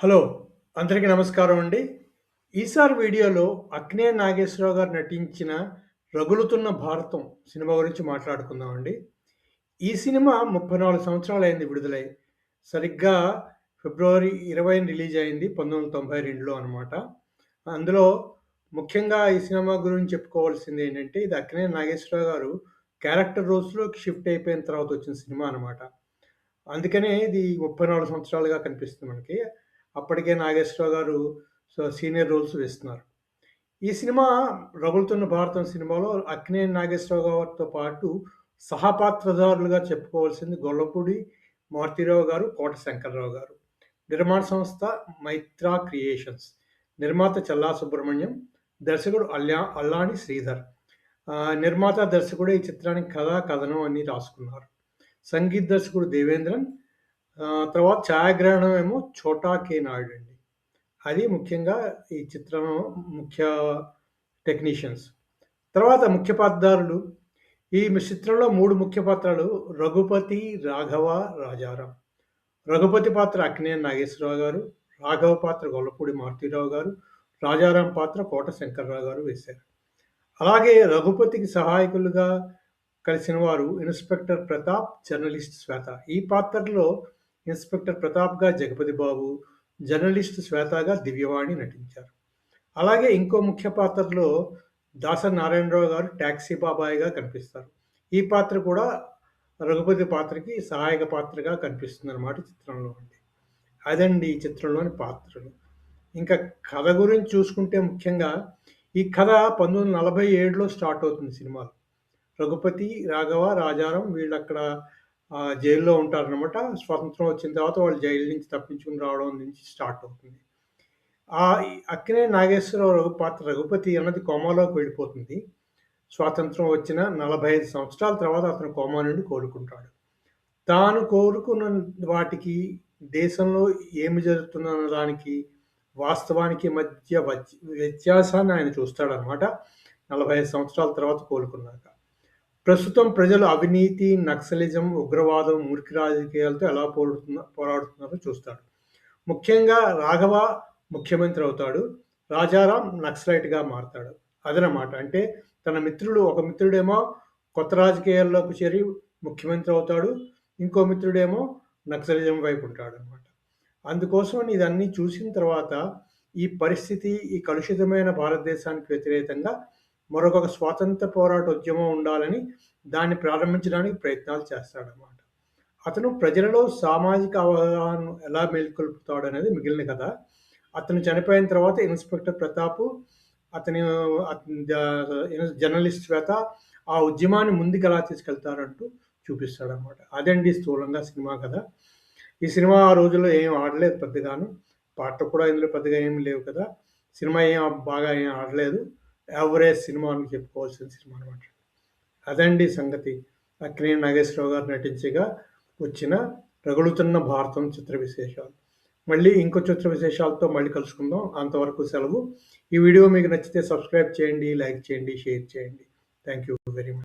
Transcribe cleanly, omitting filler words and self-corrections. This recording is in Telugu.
హలో! అందరికీ నమస్కారం అండి. ఈసారి వీడియోలో అక్కినేని నాగేశ్వరరావు గారు నటించిన 'రగులుతున్న భారతం' సినిమా గురించి మాట్లాడుకుందామండి. ఈ సినిమా 34 సంవత్సరాలయింది విడుదలై. సరిగ్గా ఫిబ్రవరి 20న రిలీజ్ అయింది 1992లో అనమాట. అందులో ముఖ్యంగా ఈ సినిమా గురించి చెప్పుకోవాల్సిందేంటంటే, ఇది అక్కినేని నాగేశ్వరరావు గారు క్యారెక్టర్ రోల్స్‌లోకి షిఫ్ట్ అయిపోయిన తర్వాత వచ్చిన సినిమా అనమాట. అందుకనే ఇది 34 సంవత్సరాలుగా కనిపిస్తుంది మనకి. అప్పటికే నాగేశ్వరరావు గారు సీనియర్ రోల్స్ వేస్తున్నారు. ఈ సినిమా 'రగులుతున్న భారతం' సినిమాలో అక్కినేని నాగేశ్వరరావు గారితో పాటు సహపాత్రధారులుగా చెప్పుకోవాల్సింది గొల్లపూడి మారుతీరావు గారు, కోట శంకర్రావు గారు. నిర్మాణ సంస్థ మైత్రా క్రియేషన్స్. నిర్మాత చల్లా సుబ్రహ్మణ్యం, దర్శకుడు అల్లాని శ్రీధర్. నిర్మాత, దర్శకుడు ఈ చిత్రానికి కథ, కథనం అన్నీ రాసుకున్నారు. సంగీత దర్శకుడు దేవేంద్రన్. తర్వాత ఛాయాగ్రహణం ఏమో చోటా కె. నాయుడు అండి. అది ముఖ్యంగా ఈ చిత్రం ముఖ్య టెక్నీషియన్స్. తర్వాత ముఖ్య పాత్రధారులు. ఈ చిత్రంలో 3 ముఖ్య పాత్రలు రఘుపతి, రాఘవ, రాజారాం. రఘుపతి పాత్ర అక్కినేని నాగేశ్వరరావు గారు, రాఘవ పాత్ర గొల్లపూడి మారుతీరావు గారు, రాజారాం పాత్ర కోట శంకర్రావు గారు వేశారు. అలాగే రఘుపతికి సహాయకులుగా కలిసిన వారు ఇన్స్‌పెక్టర్ ప్రతాప్, జర్నలిస్ట్ శ్వేత. ఈ పాత్రలో ఇన్స్‌పెక్టర్ ప్రతాప్‌గా జగపతి బాబు, జర్నలిస్ట్ శ్వేతగా దివ్యవాణి నటించారు. అలాగే ఇంకో ముఖ్య పాత్రలో దాసరి నారాయణరావు గారు టాక్సీ బాబాయిగా కనిపిస్తారు. ఈ పాత్ర కూడా రఘుపతి పాత్రకి సహాయక పాత్రగా కనిపిస్తుందన్నమాట చిత్రంలో అండి. అదండి ఈ చిత్రంలోని పాత్రలు. ఇంకా కథ గురించి చూసుకుంటే ముఖ్యంగా ఈ కథ 1947లో స్టార్ట్ అవుతుంది సినిమాలో. రఘుపతి, రాఘవ, రాజారాం వీళ్ళక్కడ జైల్‌లో ఉంటారనమాట. స్వాతంత్రం వచ్చిన తర్వాత వాళ్ళు జైలు నుంచి తప్పించుకొని రావడం నుంచి స్టార్ట్ అవుతుంది. ఈ అక్కినేని నాగేశ్వరరావు పాత్ర రఘుపతి అన్నది కోమాలోకి వెళ్ళిపోతుంది. స్వాతంత్రం వచ్చిన 45 సంవత్సరాల తర్వాత అతను కోమా నుండి కోలుకుంటాడు. తాను కోలుకున్న వాటికి, దేశంలో ఏమి జరుగుతుందన్న దానికి, వాస్తవానికి మధ్య వ్యత్యాసాన్ని ఆయన చూస్తాడనమాట. 45 సంవత్సరాల తర్వాత కోలుకున్నాక. ప్రస్తుతం ప్రజలు అవినీతి, నక్సలిజం, ఉగ్రవాదం, మురికి రాజకీయాలతో ఎలా పోరాడుతున్నారో చూస్తాడు. ముఖ్యంగా రాఘవ ముఖ్యమంత్రి అవుతాడు. రాజారాం నక్సలైట్‌గా మారతాడు. అదనమాట. అంటే తన మిత్రుడు, ఒక మిత్రుడేమో కొత్త రాజకీయాల్లోకి చేరి ముఖ్యమంత్రి అవుతాడు. ఇంకో మిత్రుడేమో నక్సలిజం వైపు ఉంటాడనమాట. అందుకోసమని ఇదన్నీ చూసిన తర్వాత ఈ పరిస్థితి, ఈ కలుషితమైన భారతదేశానికి వ్యతిరేకంగా మరొక స్వాతంత్ర పోరాట ఉద్యమం ఉండాలని దాన్ని ప్రారంభించడానికి ప్రయత్నాలు చేస్తాడనమాట. అతను ప్రజలలో సామాజిక అవగాహనను ఎలా మేల్కొల్పుతాడనేది మిగిలిన కథ. అతను చనిపోయిన తర్వాత ఇన్స్‌పెక్టర్ ప్రతాపు, అతని జర్నలిస్ట్ శ్వేత ఆ ఉద్యమాన్ని ముందుకెలా తీసుకెళ్తారంటూ చూపిస్తాడనమాట. అదండి స్థూలంగా సినిమా కథ. ఈ సినిమా ఆ రోజుల్లో ఏం ఆడలేదు పెద్దగాను. పాటలు కూడా ఇందులో పెద్దగా ఏమి లేవు కదా! సినిమా బాగా ఏం ఆడలేదు. యావరేజ్ సినిమా అని చెప్పుకోవాల్సిన సినిమా అనమాట. అదండి సంగతి. అక్కినేని నాగేశ్వరరావు గారు నటించగా వచ్చిన 'రగులుతున్న భారతం' చిత్ర విశేషాలు. మళ్ళీ ఇంకో చిత్ర విశేషాలతో మళ్ళీ కలుసుకుందాం. అంతవరకు సెలవు. ఈ వీడియో మీకు నచ్చితే సబ్స్క్రైబ్ చేయండి, లైక్ చేయండి, షేర్ చేయండి. Thank you very much.